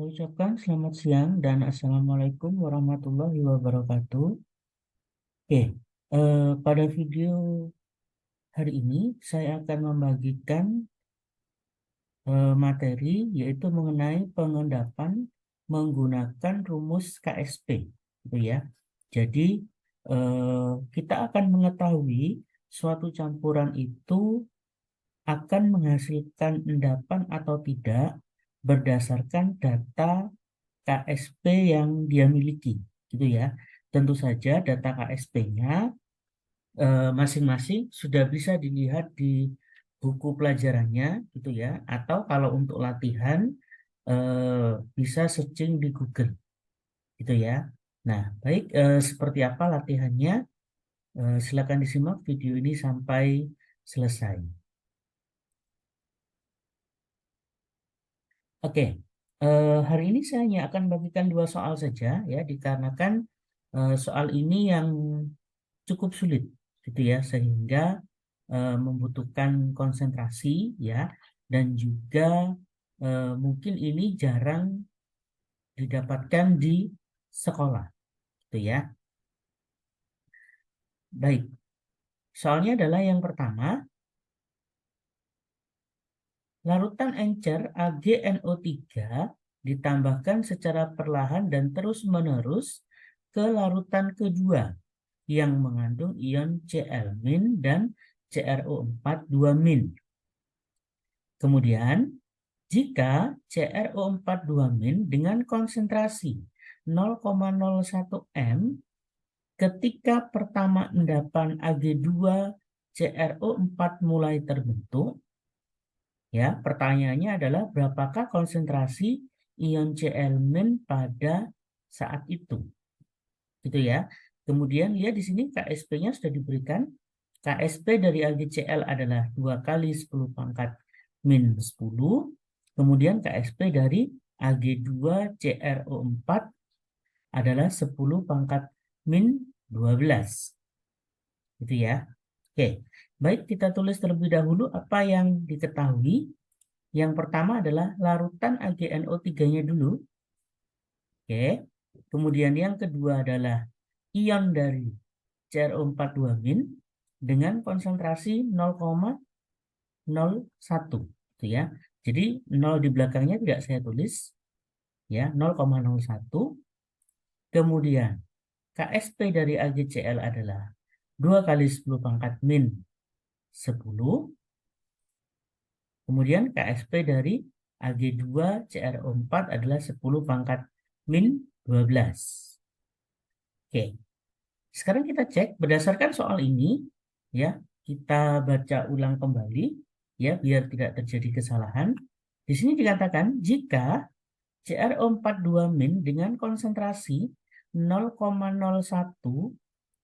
Saya ucapkan selamat siang dan Assalamualaikum warahmatullahi wabarakatuh. Oke, pada video hari ini saya akan membagikan materi yaitu mengenai pengendapan menggunakan rumus KSP, gitu ya. Jadi kita akan mengetahui suatu campuran itu akan menghasilkan endapan atau tidak berdasarkan data KSP yang dia miliki, gitu ya. Tentu saja data KSP-nya masing-masing sudah bisa dilihat di buku pelajarannya, gitu ya. Atau kalau untuk latihan bisa searching di Google, gitu ya. Nah, baik, seperti apa latihannya? Silakan disimak video ini sampai selesai. Oke, hari ini saya hanya akan bagikan dua soal saja ya, dikarenakan soal ini yang cukup sulit, gitu ya, sehingga membutuhkan konsentrasi ya, dan juga mungkin ini jarang didapatkan di sekolah, gitu ya. Baik, soalnya adalah yang pertama, larutan encer AgNO3 ditambahkan secara perlahan dan terus-menerus ke larutan kedua yang mengandung ion Cl- dan CrO4 2-. Kemudian, jika CrO4 2- dengan konsentrasi 0,01 m ketika pertama endapan Ag2 CrO4 mulai terbentuk, ya, pertanyaannya adalah berapakah konsentrasi ion Cl- pada saat itu, gitu ya. Kemudian lihat di sini KSP-nya sudah diberikan. KSP dari AgCl adalah 2 kali 10 pangkat min 10. Kemudian KSP dari Ag2CrO4 adalah 10 pangkat min 12. Gitu ya. Oke, baik, kita tulis terlebih dahulu apa yang diketahui. Yang pertama adalah larutan AgNO3-nya dulu. Oke. Kemudian yang kedua adalah ion dari CrO4 2- dengan konsentrasi 0,01, gitu ya. Jadi 0 di belakangnya tidak saya tulis, ya, 0,01. Kemudian KSP dari AgCl adalah 2 kali 10 pangkat min 10. Kemudian KSP dari Ag2CrO4 adalah 10 pangkat min 12. Oke, sekarang kita cek berdasarkan soal ini, ya, kita baca ulang kembali, ya, biar tidak terjadi kesalahan. Di sini dikatakan jika CrO4 2- dengan konsentrasi 0,01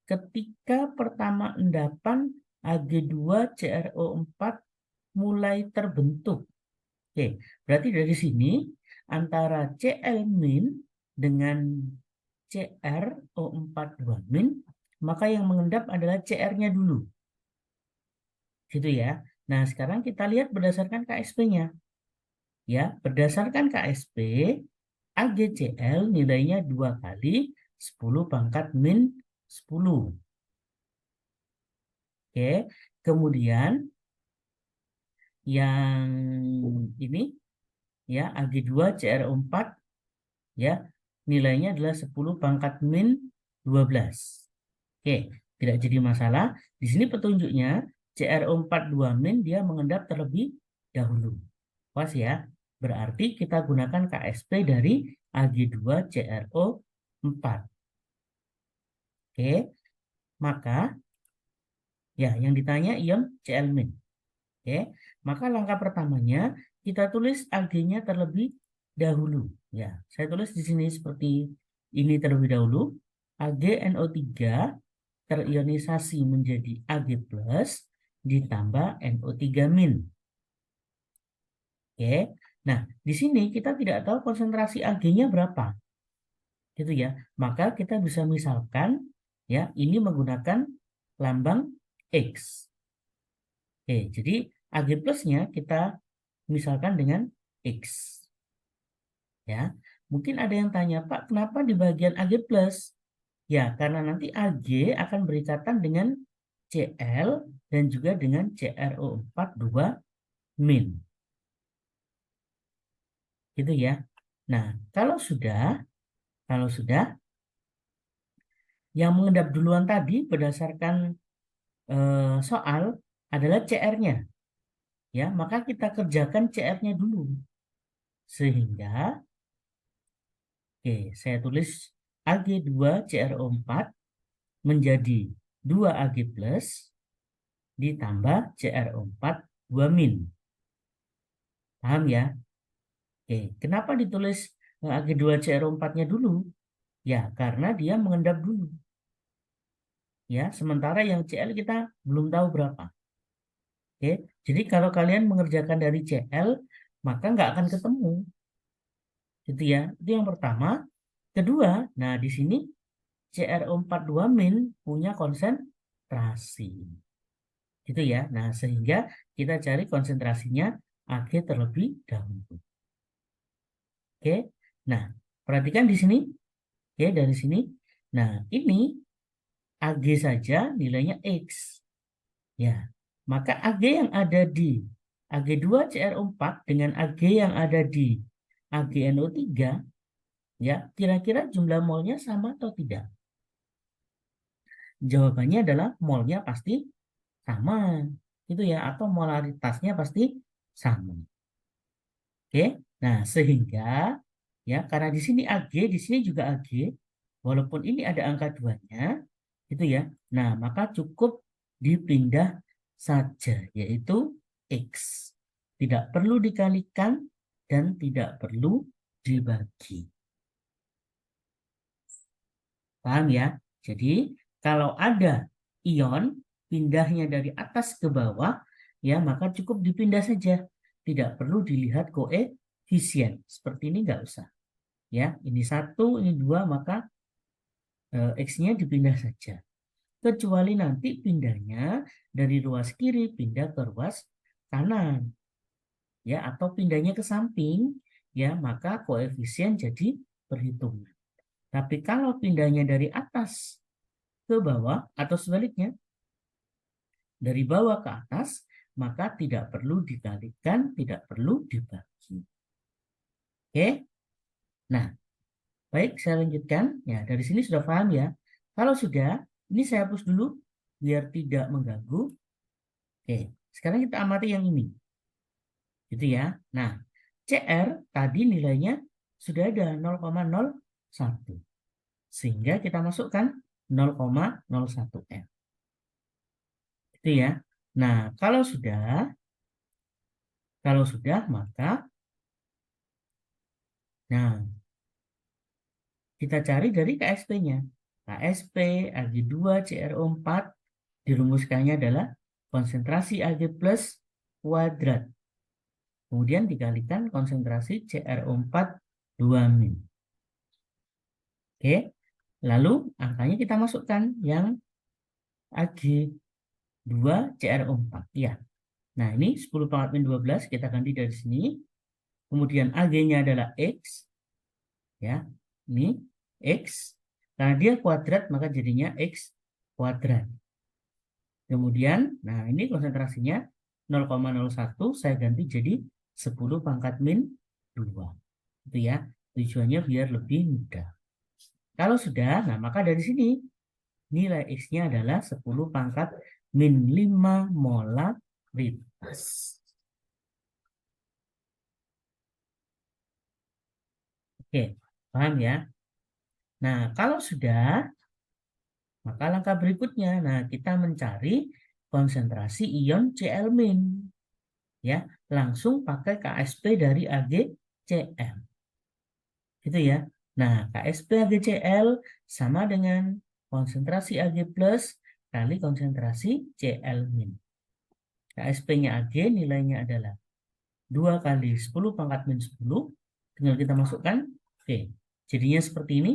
ketika pertama endapan Ag2CrO4 mulai terbentuk. Oke, berarti dari sini antara Cl- dengan CrO4 2-, maka yang mengendap adalah Cr-nya dulu. Gitu ya. Nah, sekarang kita lihat berdasarkan KSP-nya. Ya, berdasarkan KSP, AgCl nilainya 2 kali 10 pangkat min 10. Oke, kemudian yang ini, ya, Ag2CrO4, ya, nilainya adalah 10 pangkat min 12. Oke, tidak jadi masalah. Di sini petunjuknya CrO4 2- dia mengendap terlebih dahulu. Pas ya. Berarti kita gunakan KSP dari Ag2CrO4. Oke, maka ya yang ditanya ion Cl-. Oke, maka langkah pertamanya kita tulis Ag-nya terlebih dahulu. Ya, saya tulis di sini seperti ini terlebih dahulu. AgNO3 terionisasi menjadi Ag+ ditambah NO3-. Oke. Nah, di sini kita tidak tahu konsentrasi Ag-nya berapa. Gitu ya. Maka kita bisa misalkan, ya, ini menggunakan lambang X. Oke, jadi Ag+-nya kita misalkan dengan X. Ya, mungkin ada yang tanya, Pak, kenapa di bagian AG plus? Ya, karena nanti AG akan berikatan dengan Cl dan juga dengan CrO4 2 min. Gitu ya. Nah, kalau sudah yang mengendap duluan tadi berdasarkan soal adalah CR-nya. Ya, maka kita kerjakan CR-nya dulu. Sehingga oke, saya tulis Ag2CrO4 menjadi 2 Ag plus ditambah CrO4 2 min. Paham ya? Oke, kenapa ditulis Ag2CrO4-nya dulu? Ya, karena dia mengendap dulu. Ya, sementara yang Cl kita belum tahu berapa. Oke, jadi kalau kalian mengerjakan dari Cl, maka nggak akan ketemu. Gitu ya. Itu yang pertama. Kedua, nah di sini CrO4 2 min punya konsentrasi. Gitu ya. Nah, sehingga kita cari konsentrasinya Ag terlebih dahulu. Oke. Nah, perhatikan di sini. Oke, dari sini. Nah, ini Ag saja nilainya X. Ya. Maka Ag yang ada di Ag2CrO4 dengan Ag yang ada di AgNO3, ya, kira-kira jumlah molnya sama atau tidak? Jawabannya adalah molnya pasti sama, gitu ya, atau molaritasnya pasti sama. Oke, nah sehingga ya karena di sini Ag, di sini juga Ag, walaupun ini ada angka 2-nya, gitu ya. Nah, maka cukup dipindah saja, yaitu X. Tidak perlu dikalikan dan tidak perlu dibagi. Paham ya? Jadi kalau ada ion pindahnya dari atas ke bawah, ya maka cukup dipindah saja. Tidak perlu dilihat koefisien. Seperti ini nggak usah. Ya, ini 1, ini 2, maka X-nya dipindah saja. Kecuali nanti pindahnya dari ruas kiri pindah ke ruas kanan. Ya, atau pindahnya ke samping, ya maka koefisien jadi perhitungan. Tapi kalau pindahnya dari atas ke bawah atau sebaliknya dari bawah ke atas, maka tidak perlu dikalikan, tidak perlu dibagi. Oke, nah baik, saya lanjutkan. Ya, dari sini sudah paham ya. Kalau sudah, ini saya hapus dulu biar tidak mengganggu. Oke, sekarang kita amati yang ini, gitu ya. Nah, CR tadi nilainya sudah ada 0,01, sehingga kita masukkan 0,01 M. Itu ya. Nah, kalau sudah maka nah kita cari dari KSP-nya. KSP Ag2CrO4 dirumuskannya adalah konsentrasi Ag plus kuadrat. Kemudian dikalikan konsentrasi CrO4 2 min. Oke. Lalu angkanya kita masukkan yang Ag2CrO4. Ya. Nah, ini 10 pangkat min 12 kita ganti dari sini. Kemudian Ag-nya adalah X. Ya. Ini X. Karena dia kuadrat maka jadinya X kuadrat. Kemudian, nah ini konsentrasinya 0,01 saya ganti jadi 10 pangkat min 2. Itu ya. Tujuannya biar lebih mudah. Kalau sudah, nah maka dari sini nilai X-nya adalah 10 pangkat min 5 molaritas. Oke, paham ya? Nah, kalau sudah, maka langkah berikutnya, nah kita mencari konsentrasi ion Cl-. Ya, langsung pakai KSP dari AgCl. Gitu ya. Nah, KSP AgCl sama dengan konsentrasi Ag plus kali konsentrasi Cl-. KSP-nya Ag nilainya adalah 2 kali 10 pangkat min 10. Tinggal kita masukkan. Oke, jadinya seperti ini.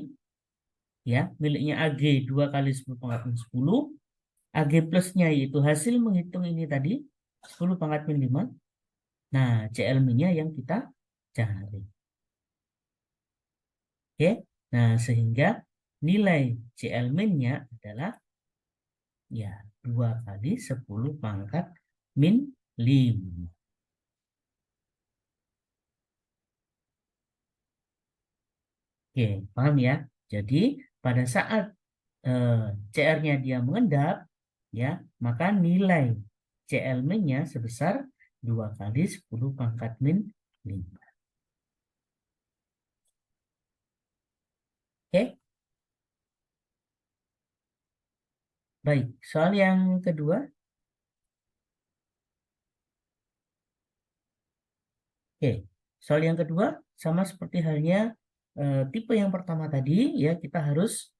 Ya, miliknya Ag 2 kali 10 pangkat min 10. Ag plusnya yaitu hasil menghitung ini tadi 10 pangkat min 5. Nah, Cl-nya yang kita cari. Oke. Nah, sehingga nilai Cl min-nya adalah ya 2 kali 10 pangkat min 5. Oke, paham ya? Jadi pada saat eh, CR-nya dia mengendap, ya, maka nilai Cl min-nya sebesar 2 kali 10 pangkat min 5. Oke, baik. Soal yang kedua. Oke, soal yang kedua sama seperti halnya tipe yang pertama tadi, ya kita harus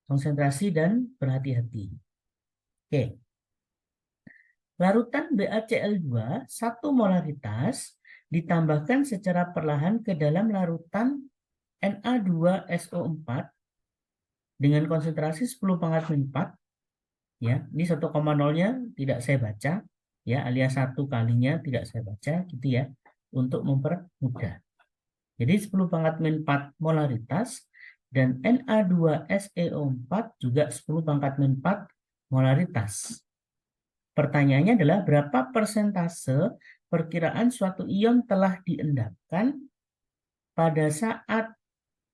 konsentrasi dan berhati-hati. Oke, larutan BaCl2 1 molaritas ditambahkan secara perlahan ke dalam larutan Na2SO4 dengan konsentrasi 10 pangkat min 4. Ya, ini 1,0-nya tidak saya baca, ya, alias 1 kalinya tidak saya baca, gitu ya, untuk mempermudah. Jadi 10 pangkat min 4 molaritas dan Na2SeO4 juga 10 pangkat min 4 molaritas. Pertanyaannya adalah berapa persentase perkiraan suatu ion telah diendapkan pada saat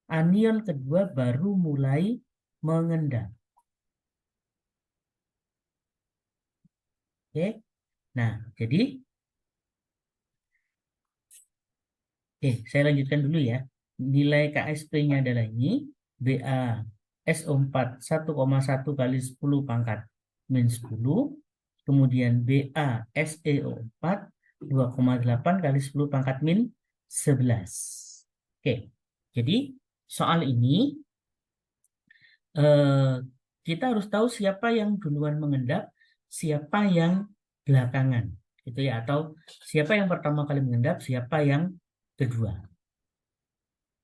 anion kedua baru mulai mengendap. Oke. Nah, jadi saya lanjutkan dulu ya. Nilai KSP-nya adalah ini. BaSO4 1,1 kali 10 pangkat min 10. Kemudian BaSeO4 2,8 kali 10 pangkat min 11. Oke, jadi soal ini kita harus tahu siapa yang duluan mengendap, siapa yang belakangan. Gitu ya, atau siapa yang pertama kali mengendap, siapa yang kedua.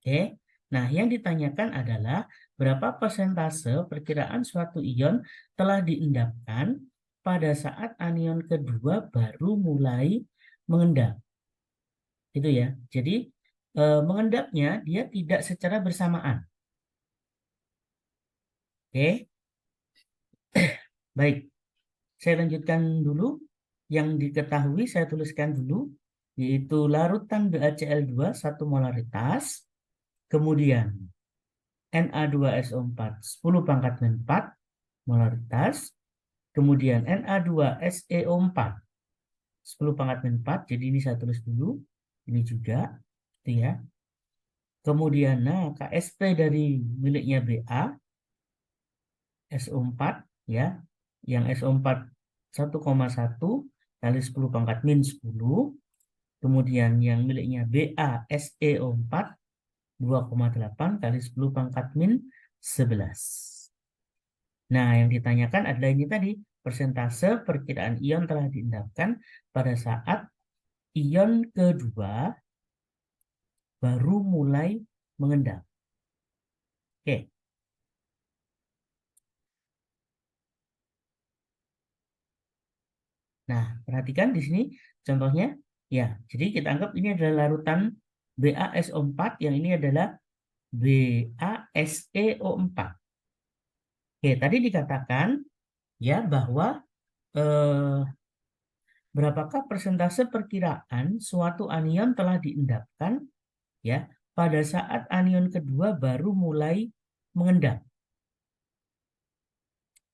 Oke. Nah, yang ditanyakan adalah berapa persentase perkiraan suatu ion telah diendapkan pada saat anion kedua baru mulai mengendap. Gitu ya. Jadi mengendapnya dia tidak secara bersamaan. Oke. Baik. Saya lanjutkan dulu. Yang diketahui saya tuliskan dulu, yaitu larutan BaCl2 1 molaritas. Kemudian Na2SO4 10 pangkat min 4 molaritas. Kemudian Na2SeO4 10 pangkat min 4. Jadi ini saya tulis dulu. Ini juga. Gitu ya. Kemudian nah KSP dari miliknya Ba SO4 ya. Yang SO4 1,1 kali 10 pangkat min 10. Kemudian yang miliknya BaSeO4 2,8 kali 10 pangkat min 11. Nah, yang ditanyakan adalah ini tadi, persentase perkiraan ion telah diendapkan pada saat ion kedua baru mulai mengendap. Oke. Nah, perhatikan di sini contohnya. Ya, jadi kita anggap ini adalah larutan BaSO4, yang ini adalah BaSeO4. Oke, tadi dikatakan ya bahwa berapakah persentase perkiraan suatu anion telah diendapkan ya pada saat anion kedua baru mulai mengendap.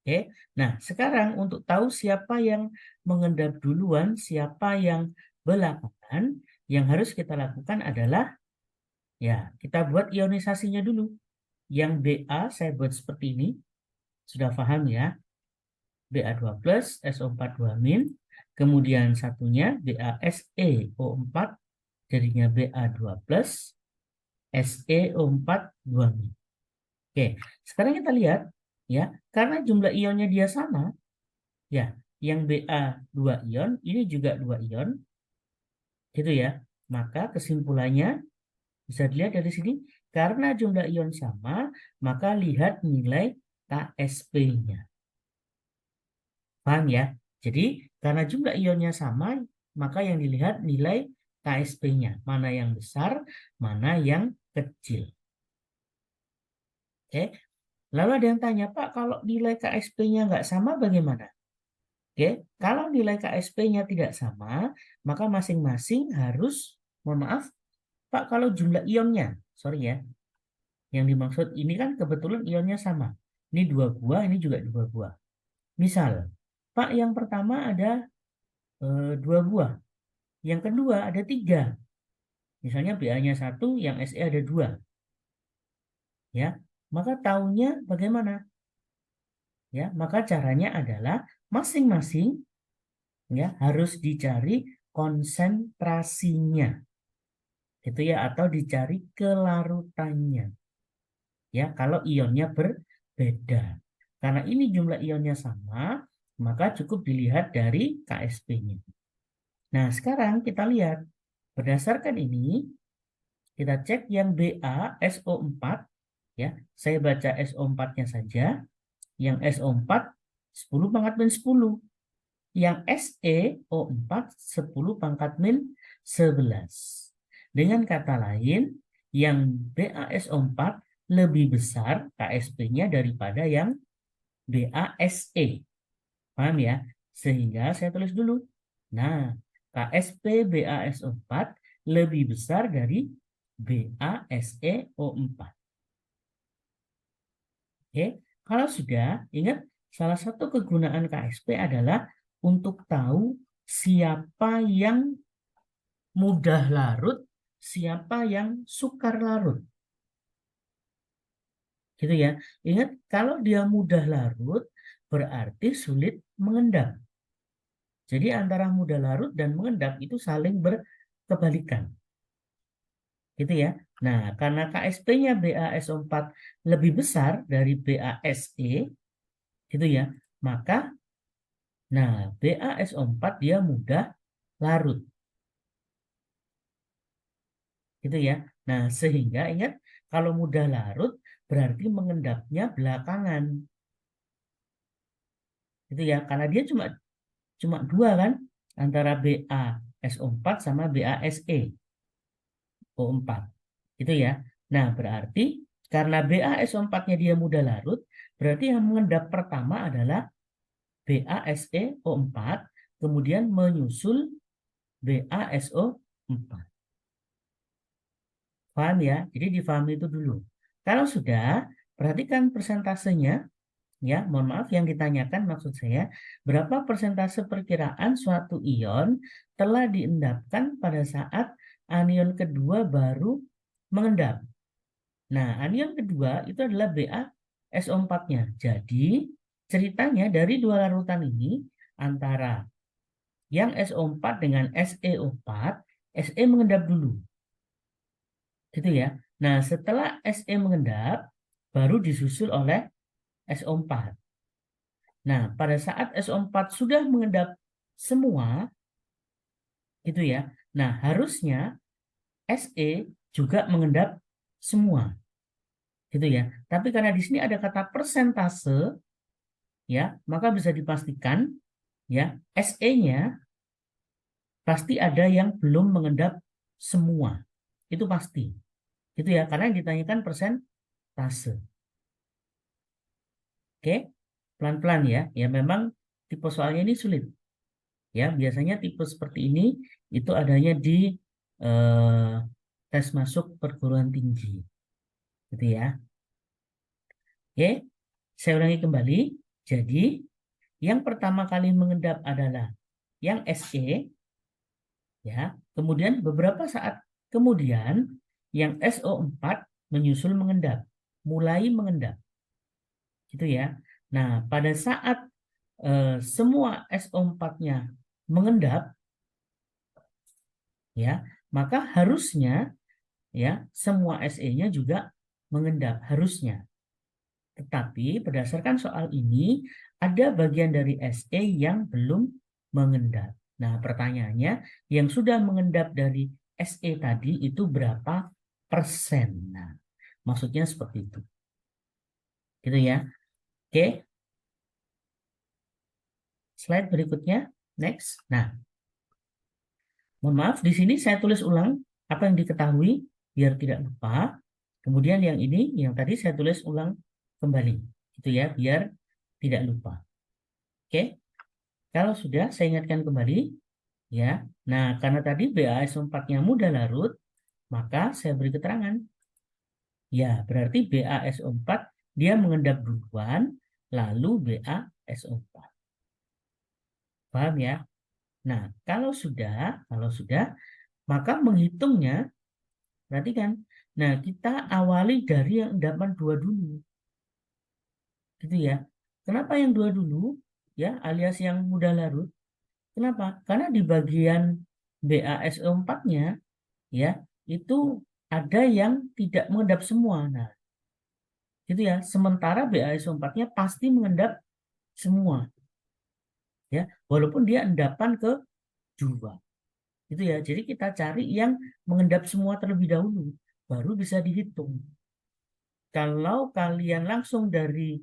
Oke. Nah, sekarang untuk tahu siapa yang mengendap duluan, siapa yang belakangan, yang harus kita lakukan adalah ya, kita buat ionisasinya dulu. Yang Ba saya buat seperti ini. Sudah paham ya? Ba2 plus, SO4 2 min. Kemudian satunya BaSeO4 jadinya Ba2 plus, SeO4 2 min. Oke, sekarang kita lihat ya, karena jumlah ionnya dia sama, ya, yang Ba 2 ion, ini juga 2 ion, gitu ya. Maka kesimpulannya bisa dilihat dari sini, karena jumlah ion sama, maka lihat nilai KSP-nya. Paham ya? Jadi, karena jumlah ionnya sama, maka yang dilihat nilai KSP-nya. Mana yang besar, mana yang kecil. Oke. Lalu ada yang tanya, Pak, kalau nilai KSP-nya nggak sama bagaimana? Oke, kalau nilai KSP-nya tidak sama, maka masing-masing harus, mohon maaf, Pak, kalau jumlah ionnya, sorry ya, yang dimaksud ini kan kebetulan ionnya sama. Ini 2 buah, ini juga 2 buah. Misal, Pak, yang pertama ada 2 buah, yang kedua ada 3. Misalnya BA-nya 1, yang SE ada 2. Ya, maka tahunya bagaimana? Ya, maka caranya adalah masing-masing ya harus dicari konsentrasinya. Gitu ya, atau dicari kelarutannya. Ya, kalau ionnya berbeda. Karena ini jumlah ionnya sama, maka cukup dilihat dari KSP-nya. Nah, sekarang kita lihat berdasarkan ini kita cek yang BaSO4 ya. Saya baca SO4-nya saja. Yang SO4 10 pangkat min 10. Yang SeO4 10 pangkat min 11. Dengan kata lain, yang BaSO4 lebih besar KSP-nya daripada yang BaSe. Paham ya? Sehingga saya tulis dulu. Nah, KSP BaSO4 lebih besar dari BaSeO4. Oke, kalau sudah, ingat salah satu kegunaan KSP adalah untuk tahu siapa yang mudah larut, siapa yang sukar larut. Gitu ya. Ingat, kalau dia mudah larut, berarti sulit mengendap. Jadi antara mudah larut dan mengendap itu saling berkebalikan. Gitu ya. Nah, karena KSP-nya BaSO4 lebih besar dari BaSe, gitu ya, maka BaSO4 dia mudah larut. Gitu ya. Nah, sehingga ingat kalau mudah larut berarti mengendapnya belakangan. Gitu ya, karena dia cuma 2 kan antara BaSO4 sama BaSe O4. Gitu ya. Nah, berarti karena BaSO4-nya dia mudah larut, berarti yang mengendap pertama adalah BaSeO4, kemudian menyusul BaSO4. Paham ya? Jadi difahami itu dulu. Kalau sudah, perhatikan persentasenya. Ya, mohon maaf yang ditanyakan maksud saya, berapa persentase perkiraan suatu ion telah diendapkan pada saat anion kedua baru mengendap. Nah, anion kedua itu adalah BaSO4-nya. Jadi, ceritanya dari 2 larutan ini antara yang SO4 dengan SeO4, Se mengendap dulu. Gitu ya. Nah, setelah Se mengendap, baru disusul oleh SO4. Nah, pada saat SO4 sudah mengendap semua, gitu ya. Nah, harusnya Se juga mengendap semua, gitu ya. Tapi karena di sini ada kata persentase, ya, maka bisa dipastikan, ya, Se-nya pasti ada yang belum mengendap semua. Itu pasti, gitu ya. Karena yang ditanyakan persentase. Oke, pelan-pelan ya. Ya, memang tipe soalnya ini sulit. Ya, biasanya tipe seperti ini itu adanya di eh, tes masuk perguruan tinggi, gitu ya. Oke, saya ulangi kembali. Jadi, yang pertama kali mengendap adalah yang Se, ya. Kemudian beberapa saat kemudian yang SO4 menyusul mengendap, mulai mengendap, gitu ya. Nah, pada saat semua SO4-nya mengendap, ya, maka harusnya ya semua Se-nya juga mengendap harusnya. Tetapi berdasarkan soal ini ada bagian dari Se yang belum mengendap. Nah, pertanyaannya yang sudah mengendap dari Se tadi itu berapa persen? Nah, maksudnya seperti itu. Gitu ya. Oke. Slide berikutnya. Next. Nah, mohon maaf di sini saya tulis ulang apa yang diketahui biar tidak lupa. Kemudian yang ini, yang tadi saya tulis ulang kembali. Gitu ya, biar tidak lupa. Oke, kalau sudah, saya ingatkan kembali. Ya, nah karena tadi BaSO4-nya mudah larut, maka saya beri keterangan. Ya, berarti BaSO4 dia mengendap duluan, lalu BaSO4. Paham ya? Nah, kalau sudah, maka menghitungnya, perhatikan. Nah, kita awali dari yang endapan 2 dulu. Gitu ya. Kenapa yang 2 dulu? Ya, alias yang mudah larut. Kenapa? Karena di bagian BaSO4-nya, ya, itu ada yang tidak mengendap semua. Nah, gitu ya. Sementara BaSO4-nya pasti mengendap semua. Ya, walaupun dia endapan ke 2. Gitu ya. Jadi kita cari yang mengendap semua terlebih dahulu, baru bisa dihitung. Kalau kalian langsung dari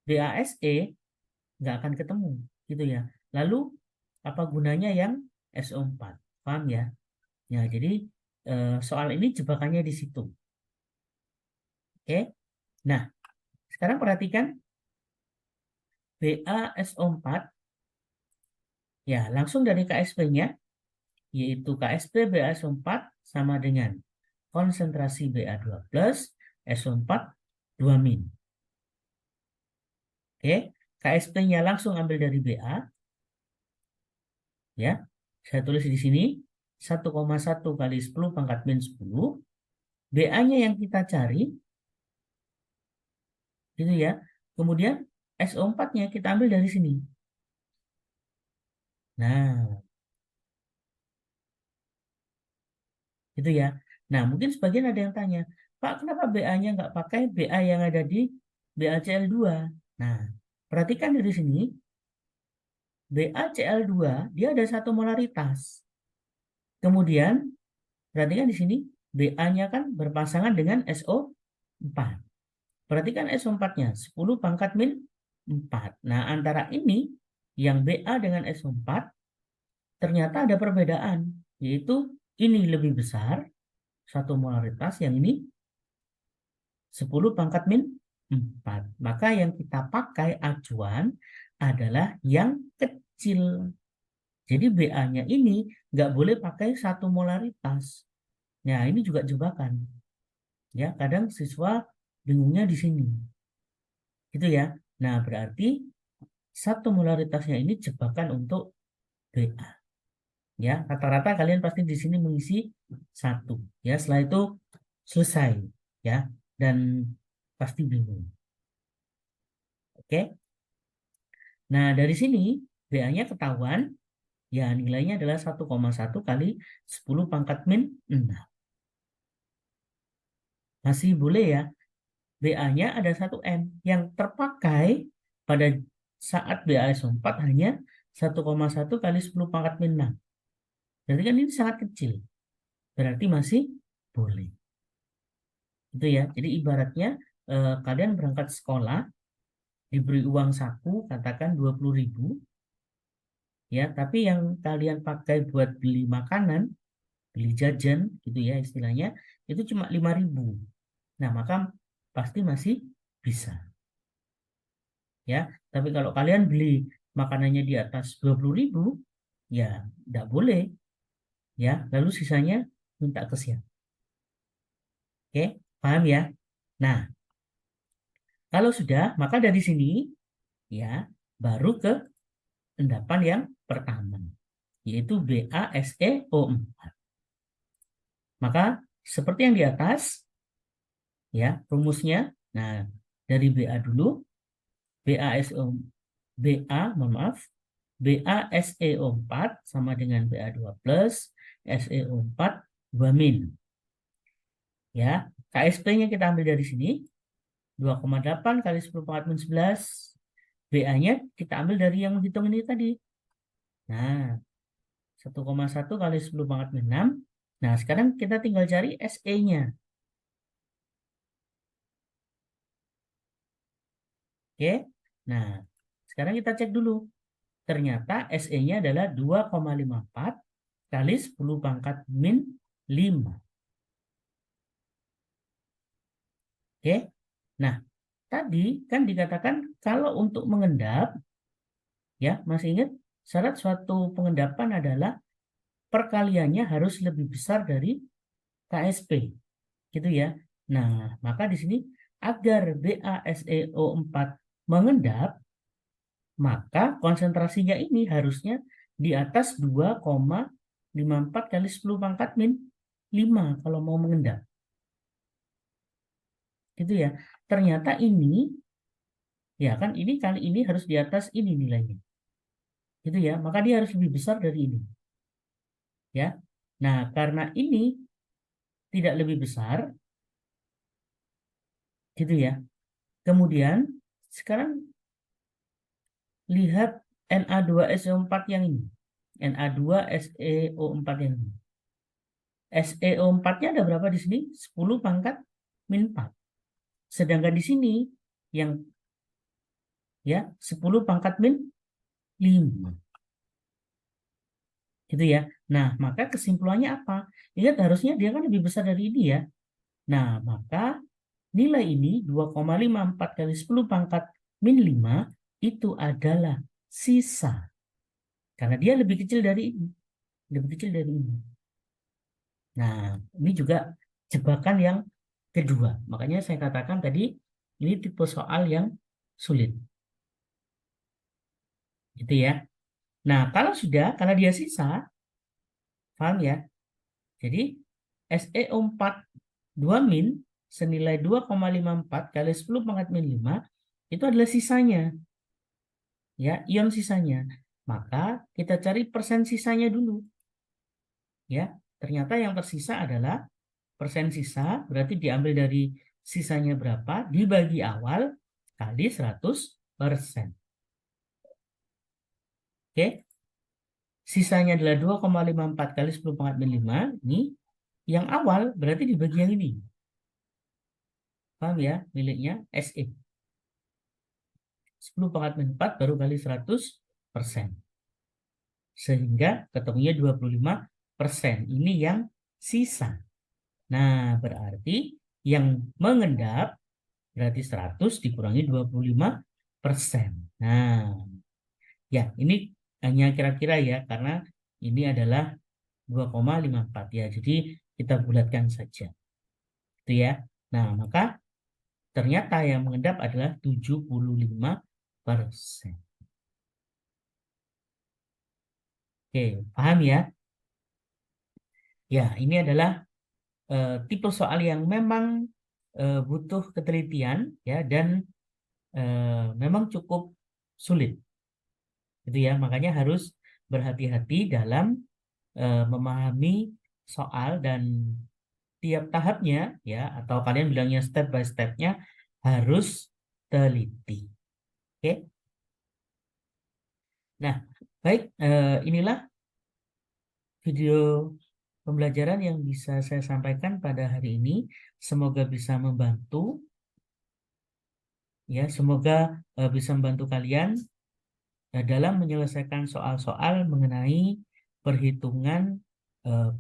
BASE, nggak akan ketemu, gitu ya. Lalu apa gunanya yang SO4? Paham ya? Ya, jadi soal ini jebakannya di situ. Oke. Nah, sekarang perhatikan BaSO4, ya langsung dari KSP-nya, yaitu KSP BaSO4 sama dengan konsentrasi Ba2 plus SO4 2 min. Oke, KSP-nya langsung ambil dari Ba. Ya, saya tulis di sini 1,1 kali 10 pangkat min 10. Ba-nya yang kita cari, gitu ya. Kemudian SO4-nya kita ambil dari sini. Nah, gitu ya. Nah, mungkin sebagian ada yang tanya, Pak, kenapa Ba-nya nggak pakai Ba yang ada di BaCl2? Nah, perhatikan dari sini, BaCl2 dia ada 1 molaritas. Kemudian, perhatikan di sini, Ba-nya kan berpasangan dengan SO4. Perhatikan SO4-nya, 10 pangkat min 4. Nah, antara ini, yang Ba dengan SO4, ternyata ada perbedaan. Yaitu, ini lebih besar, 1 molaritas, yang ini 10 pangkat min 4. Maka yang kita pakai acuan adalah yang kecil. Jadi Ba-nya ini nggak boleh pakai 1 molaritas. Nah, ini juga jebakan. Ya, kadang siswa bingungnya di sini. Gitu ya. Nah, berarti 1 molaritasnya ini jebakan untuk Ba. Ya, rata-rata kalian pasti di sini mengisi 1. Ya, setelah itu selesai. Ya, dan pasti bingung. Oke. Nah, dari sini Ba-nya ketahuan. Ya, nilainya adalah 1,1 kali 10 pangkat min 6. Masih boleh ya. Ba-nya ada 1 M. Yang terpakai pada saat BaSO4 hanya 1,1 kali 10 pangkat min 6. Berarti kan ini sangat kecil. Berarti masih boleh. Itu ya. Jadi ibaratnya kalian berangkat sekolah, diberi uang saku, katakan 20.000. Ya, tapi yang kalian pakai buat beli makanan, beli jajan, gitu ya istilahnya, itu cuma 5.000. Nah, maka pasti masih bisa. Ya, tapi kalau kalian beli makanannya di atas 20.000, ya tidak boleh. Ya, lalu sisanya minta kesian. Oke, paham ya? Nah, kalau sudah, maka dari sini ya baru ke endapan yang pertama, yaitu BaSeO4. Maka seperti yang di atas, ya rumusnya. Nah, dari Ba dulu, BaSO mohon maaf, BaSeO4 sama dengan Ba2 plus SeO4 2 min. Ya, KSP-nya kita ambil dari sini, 2,8 kali 10 pangkat min 11. Ba-nya kita ambil dari yang menghitung ini tadi. Nah, 1,1 kali 10 pangkat min 6. Nah, sekarang kita tinggal cari SE-nya. Oke. Nah, sekarang kita cek dulu. Ternyata SE-nya adalah 2,54 kali 10 pangkat min 5. Oke. Nah, tadi kan dikatakan kalau untuk mengendap, ya masih ingat syarat suatu pengendapan adalah perkaliannya harus lebih besar dari KSP, gitu ya. Nah, maka di sini agar BaSeO4 mengendap, maka konsentrasinya ini harusnya di atas 2,54 kali 10 pangkat min 5 kalau mau mengendap. Gitu ya. Ternyata ini, ya kan ini kali ini harus di atas ini nilainya. Gitu ya. Maka dia harus lebih besar dari ini. Ya. Nah, karena ini tidak lebih besar, gitu ya. Kemudian sekarang lihat Na2SO4 yang ini. Na2SeO4 yang ini. SeO4-nya ada berapa di sini? 10 pangkat min 4. Sedangkan di sini yang ya 10 pangkat min 5. Gitu ya. Nah, maka kesimpulannya apa? Ingat harusnya dia kan lebih besar dari ini ya. Nah, maka nilai ini 2,54 kali 10 pangkat min 5 itu adalah sisa. Karena dia lebih kecil dari ini. Lebih kecil dari ini. Nah, ini juga jebakan yang kedua. Makanya saya katakan tadi ini tipe soal yang sulit. Gitu ya. Nah, kalau sudah, karena dia sisa, paham ya? Jadi SeO4 2 min senilai 2,54 kali 10 pangkat min 5 itu adalah sisanya. Ya, ion sisanya. Maka kita cari persen sisanya dulu. Ya, ternyata yang tersisa adalah persen sisa, berarti diambil dari sisanya berapa, dibagi awal kali 100%. Oke, sisanya adalah 2,54 kali 10 pangkat min 5. Ini yang awal berarti dibagi yang ini. Paham ya? Miliknya SE. 10 pangkat min 4 baru kali 100%. Sehingga ketemunya 25%. Ini yang sisa. Nah, berarti yang mengendap berarti 100 dikurangi 25%. Nah, ya ini hanya kira-kira ya, karena ini adalah 2,54 ya. Jadi kita bulatkan saja. Itu ya. Nah, maka ternyata yang mengendap adalah 75%. Oke, paham ya? Ya, ini adalah tipe soal yang memang butuh ketelitian ya, dan memang cukup sulit. Gitu ya, makanya harus berhati-hati dalam memahami soal, dan tiap tahapnya ya, atau kalian bilangnya step by stepnya harus teliti. Oke. Nah, baik, inilah video pembelajaran yang bisa saya sampaikan pada hari ini. Semoga bisa membantu ya, semoga bisa membantu kalian dalam menyelesaikan soal-soal mengenai perhitungan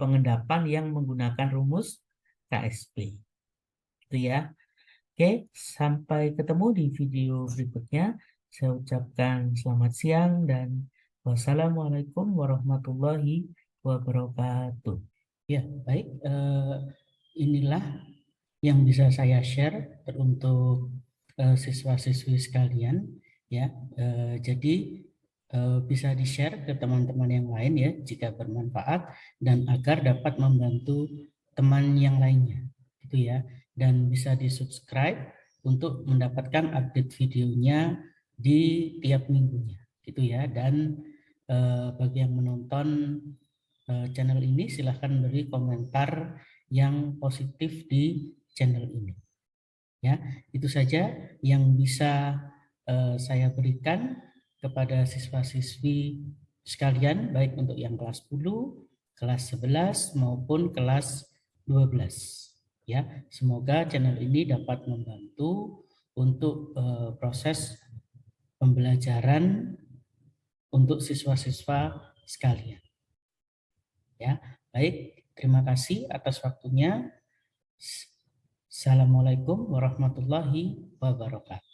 pengendapan yang menggunakan rumus KSP. Itu ya. Oke, sampai ketemu di video berikutnya. Saya ucapkan selamat siang dan wassalamualaikum warahmatullahi wabarakatuh. Ya, baik. Inilah yang bisa saya share untuk siswa-siswi sekalian. Ya, jadi bisa di-share ke teman-teman yang lain ya jika bermanfaat, dan agar dapat membantu teman yang lainnya, gitu ya. Dan bisa di-subscribe untuk mendapatkan update videonya di tiap minggunya, gitu ya. Dan bagi yang menonton channel ini, silahkan beri komentar yang positif di channel ini. Ya, itu saja yang bisa saya berikan kepada siswa-siswi sekalian, baik untuk yang kelas 10, kelas 11 maupun kelas 12. Ya, semoga channel ini dapat membantu untuk proses pembelajaran untuk siswa-siswa sekalian. Ya, baik, terima kasih atas waktunya. Assalamualaikum warahmatullahi wabarakatuh.